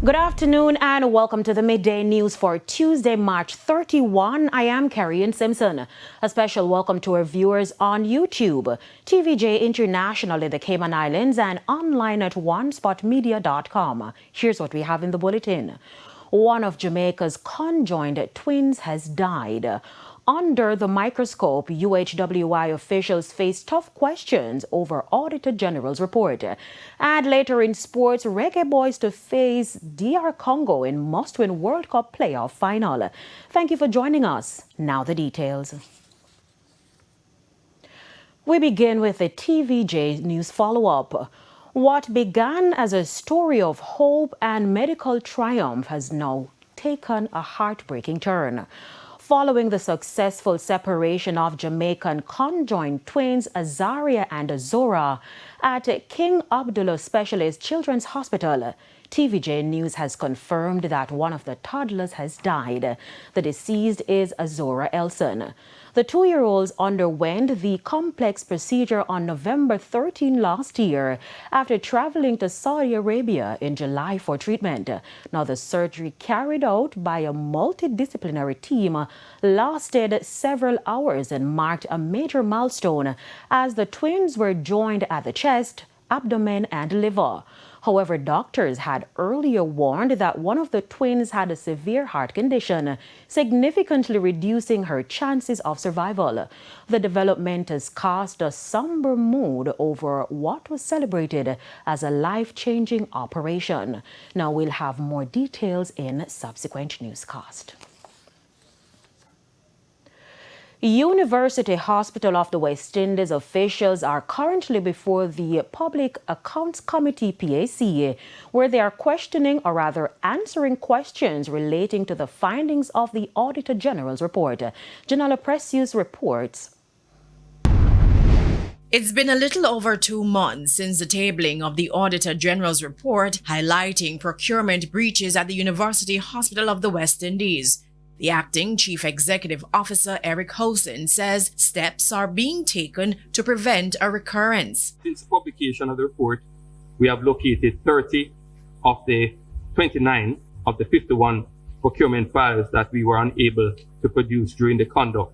Good afternoon and welcome to the Midday News for Tuesday, March 31. I am Carrie Simpson. A special welcome to our viewers on YouTube, TVJ International in the Cayman Islands and online at onespotmedia.com. Here's what we have in the bulletin. One of Jamaica's conjoined twins has died. Under the microscope, UHWI officials face tough questions over Auditor General's report. And later in sports, Reggae Boys to face DR Congo in must-win World Cup playoff final. Thank you for joining us. Now the details. We begin with a TVJ News follow-up. What began as a story of hope and medical triumph has now taken a heartbreaking turn. Following the successful separation of Jamaican conjoined twins Azaria and Azora at King Abdullah Specialist Children's Hospital, TVJ News has confirmed that one of the toddlers has died. The deceased is Azora Elson. The 2-year-olds underwent the complex procedure on November 13 last year after traveling to Saudi Arabia in July for treatment. Now, the surgery carried out by a multidisciplinary team lasted several hours and marked a major milestone as the twins were joined at the chest, abdomen, and liver. However, doctors had earlier warned that one of the twins had a severe heart condition, significantly reducing her chances of survival. The development has cast a somber mood over what was celebrated as a life-changing operation. Now we'll have more details in subsequent newscast. University Hospital of the West Indies officials are currently before the Public Accounts Committee PAC, where they are questioning or rather answering questions relating to the findings of the Auditor General's report. Janella Precious reports. It's been a little over 2 months since the tabling of the Auditor General's report highlighting procurement breaches at the University Hospital of the West Indies. The acting Chief Executive Officer, Eric Hosen, says steps are being taken to prevent a recurrence. Since the publication of the report, we have located 30 of the 29 of the 51 procurement files that we were unable to produce during the conduct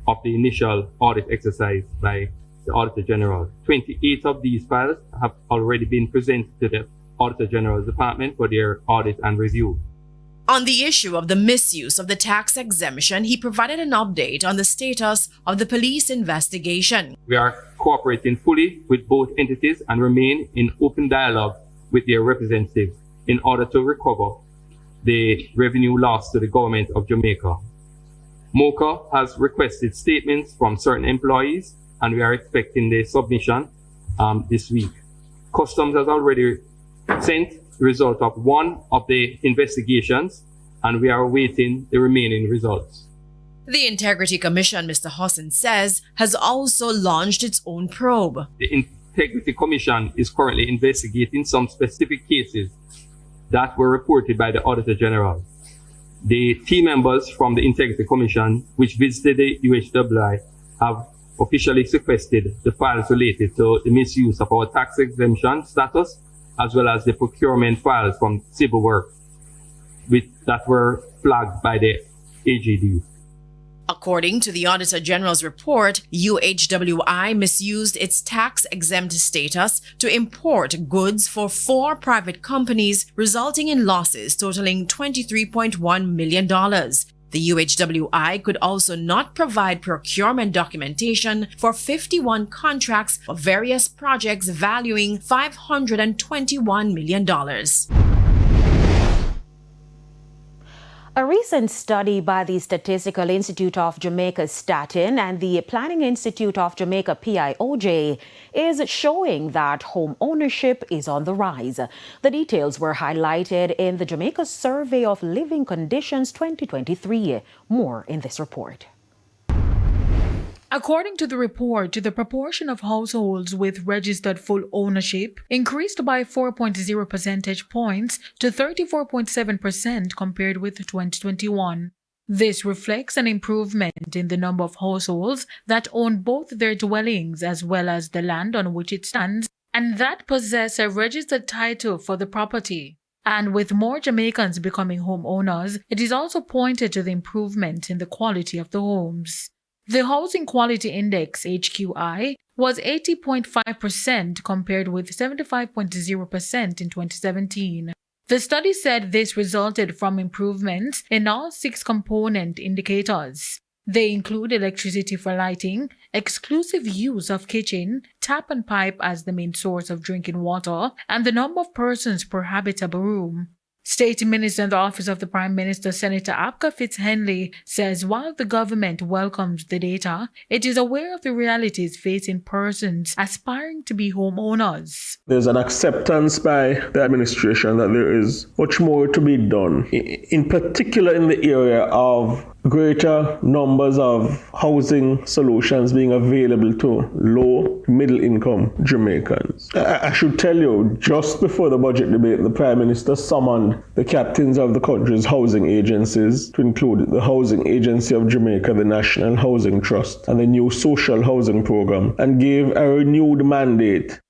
of the initial audit exercise by the Auditor General. 28 of these files have already been presented to the Auditor General's Department for their audit and review. On the issue of the misuse of the tax exemption, he provided an update on the status of the police investigation. We are cooperating fully with both entities and remain in open dialogue with their representatives in order to recover the revenue lost to the government of Jamaica. MOCA has requested statements from certain employees, and we are expecting the submission this week. Customs has already sent the result of one of the investigations, and we are awaiting the remaining results. The Integrity Commission, Mr. Hosen says, has also launched its own probe. The Integrity Commission is currently investigating some specific cases that were reported by the Auditor General. The team members from the Integrity Commission, which visited the UHWI, have officially sequestered the files related to the misuse of our tax exemption status, as well as the procurement files from civil work that were flagged by the AGD. According to the Auditor General's report, UHWI misused its tax-exempt status to import goods for 4 private companies, resulting in losses totaling $23.1 million. The UHWI could also not provide procurement documentation for 51 contracts for various projects valuing $521 million. A recent study by the Statistical Institute of Jamaica Statin and the Planning Institute of Jamaica PIOJ is showing that home ownership is on the rise. The details were highlighted in the Jamaica Survey of Living Conditions 2023. More in this report. According to the report, the proportion of households with registered full ownership increased by 4.0 percentage points to 34.7% compared with 2021. This reflects an improvement in the number of households that own both their dwellings as well as the land on which it stands and that possess a registered title for the property. And with more Jamaicans becoming homeowners, it is also pointed to the improvement in the quality of the homes. The Housing Quality Index, HQI, was 80.5% compared with 75.0% in 2017. The study said this resulted from improvements in all 6 component indicators. They include electricity for lighting, exclusive use of kitchen, tap and pipe as the main source of drinking water, and the number of persons per habitable room. State Minister in the Office of the Prime Minister, Senator Apka Fitz-Henley, says while the government welcomes the data, it is aware of the realities facing persons aspiring to be homeowners. There's an acceptance by the administration that there is much more to be done, in particular in the area of greater numbers of housing solutions being available to low, middle-income Jamaicans. I should tell you, just before the budget debate, the Prime Minister summoned the captains of the country's housing agencies, to include the Housing Agency of Jamaica, the National Housing Trust, and the new Social Housing Program, and gave a renewed mandate.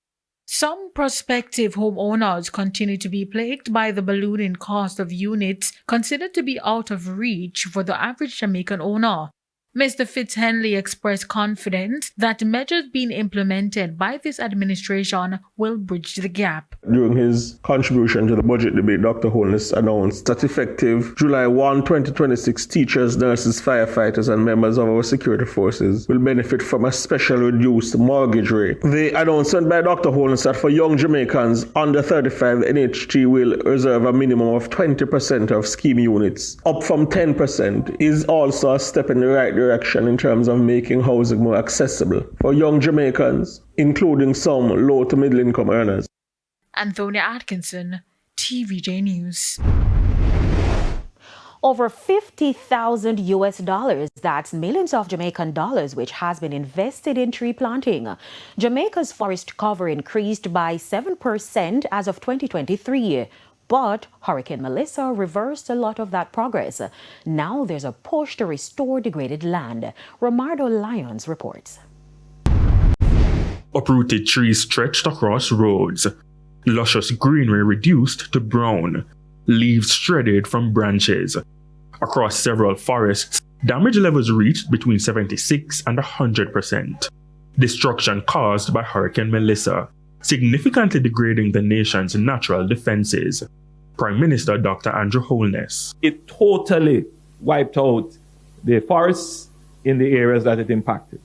Some prospective homeowners continue to be plagued by the ballooning cost of units considered to be out of reach for the average Jamaican owner. Mr. Fitz-Henley expressed confidence that measures being implemented by this administration will bridge the gap. During his contribution to the budget debate, Dr. Holness announced that effective July 1, 2026, teachers, nurses, firefighters, and members of our security forces will benefit from a special reduced mortgage rate. The announcement by Dr. Holness that for young Jamaicans under 35, the NHT will reserve a minimum of 20% of scheme units, up from 10%, is also a step in the right direction in terms of making housing more accessible for young Jamaicans, including some low to middle income earners. Anthony Atkinson, TVJ News. Over 50,000 US dollars, that's millions of Jamaican dollars, which has been invested in tree planting. Jamaica's forest cover increased by 7% as of 2023. But Hurricane Melissa reversed a lot of that progress. Now there's a push to restore degraded land. Romardo Lyons reports. Uprooted trees stretched across roads. Luscious greenery reduced to brown. Leaves shredded from branches. Across several forests, damage levels reached between 76 and 100%. Destruction caused by Hurricane Melissa, significantly degrading the nation's natural defenses. Prime Minister Dr. Andrew Holness. It totally wiped out the forests in the areas that it impacted.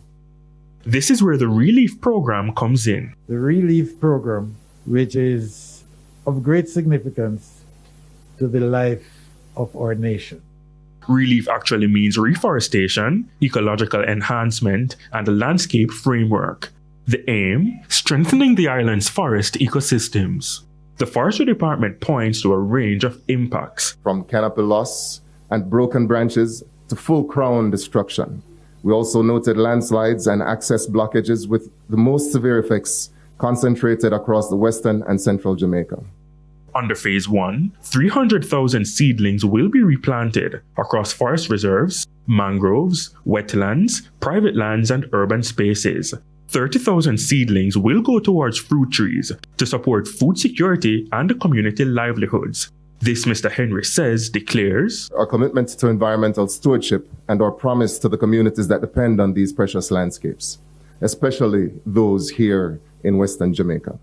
This is where the relief program comes in. The relief program, which is of great significance to the life of our nation. Relief actually means reforestation, ecological enhancement, and a landscape framework. The aim? Strengthening the island's forest ecosystems. The Forestry Department points to a range of impacts. From canopy loss and broken branches to full crown destruction. We also noted landslides and access blockages with the most severe effects concentrated across the western and central Jamaica. Under Phase 1, 300,000 seedlings will be replanted across forest reserves, mangroves, wetlands, private lands, and urban spaces. 30,000 seedlings will go towards fruit trees to support food security and community livelihoods. This, Mr. Henry says, declares our commitment to environmental stewardship and our promise to the communities that depend on these precious landscapes, especially those here in Western Jamaica.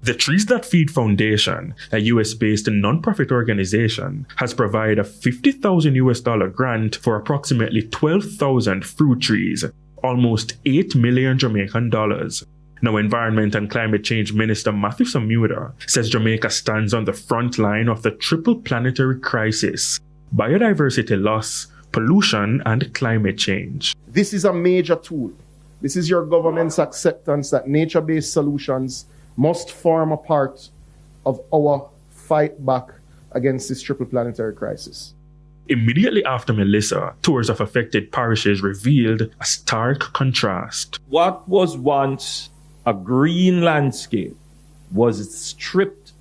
The Trees That Feed Foundation, a US-based non-profit organization, has provided a $50,000 grant for approximately 12,000 fruit trees, almost $8 million Jamaican dollars. Now, Environment and Climate Change Minister Matthew Samuda says Jamaica stands on the front line of the triple planetary crisis: biodiversity loss, pollution, and climate change. This is a major tool. This is your government's acceptance that nature-based solutions must form a part of our fight back against this triple planetary crisis. Immediately after Melissa, tours of affected parishes revealed a stark contrast. What was once a green landscape was stripped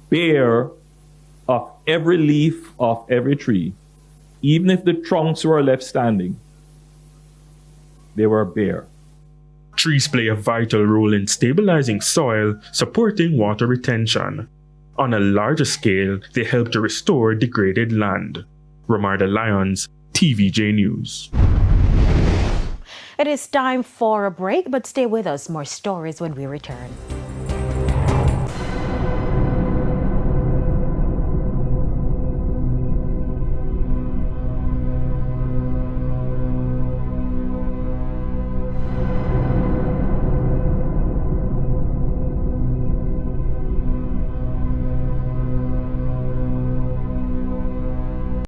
bare of every leaf of every tree. Even if the trunks were left standing, they were bare. Trees play a vital role in stabilizing soil, supporting water retention. On a larger scale, they help to restore degraded land. Romarda Lyons, TVJ News. It is time for a break, but stay with us. More stories when we return.